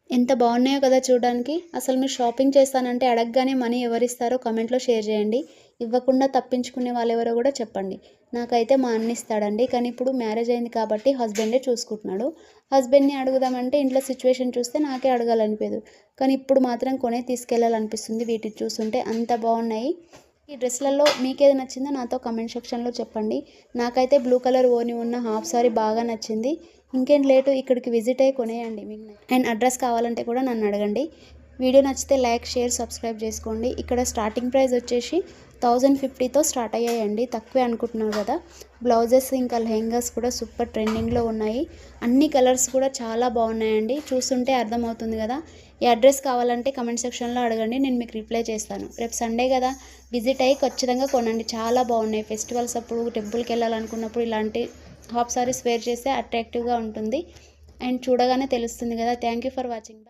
ఎంత బాగున్నాయో కదా చూడడానికి. అసలు మీరు షాపింగ్ చేస్తానంటే అడగగానే మనీ ఎవరిస్తారో కామెంట్లో షేర్ చేయండి. ఇవ్వకుండా తప్పించుకునే వాళ్ళెవరో కూడా చెప్పండి. నాకైతే మా అన్న ఇస్తాడండి. కానీ ఇప్పుడు మ్యారేజ్ అయింది కాబట్టి హస్బెండే చూసుకుంటున్నాడు. హస్బెండ్ని అడుగుదామంటే ఇంట్లో సిచ్యువేషన్ చూస్తే నాకే అడగాలనిపించదు. కానీ ఇప్పుడు మాత్రం కొనే తీసుకెళ్ళాలనిపిస్తుంది. వీటిని చూస్తుంటే అంత బాగున్నాయి. ఈ డ్రెస్లలో మీకేది నచ్చిందో నాతో కమెంట్ సెక్షన్లో చెప్పండి. నాకైతే బ్లూ కలర్ ఓని ఉన్న హాఫ్ సారీ బాగా నచ్చింది. ఇంకేం లేటు ఇక్కడికి విజిట్ అయ్యి కొనేయండి. మీకు అండ్ అడ్రస్ కావాలంటే కూడా నన్ను అడగండి. వీడియో నచ్చితే లైక్, షేర్, సబ్స్క్రైబ్ చేసుకోండి. ఇక్కడ స్టార్టింగ్ ప్రైస్ వచ్చేసి 1050తో స్టార్ట్ అయ్యాయండి. తక్కువే అనుకుంటున్నావు కదా. బ్లౌజెస్ ఇంకా లెహెంగాస్ కూడా సూపర్ ట్రెండింగ్లో ఉన్నాయి. అన్ని కలర్స్ కూడా చాలా బాగున్నాయండి. చూస్తుంటే అర్థమవుతుంది కదా. ఈ అడ్రస్ కావాలంటే కమెంట్ సెక్షన్లో అడగండి, నేను మీకు రిప్లై చేస్తాను. రేపు సండే కదా, విజిట్ అయ్యి ఖచ్చితంగా కొనండి. చాలా బాగున్నాయి. ఫెస్టివల్స్ అప్పుడు టెంపుల్కి వెళ్ళాలనుకున్నప్పుడు ఇలాంటి హాఫ్ సారీస్ వేర్ చేస్తే అట్రాక్టివ్గా ఉంటుంది. అండ్ చూడగానే తెలుస్తుంది కదా. Thank you for watching.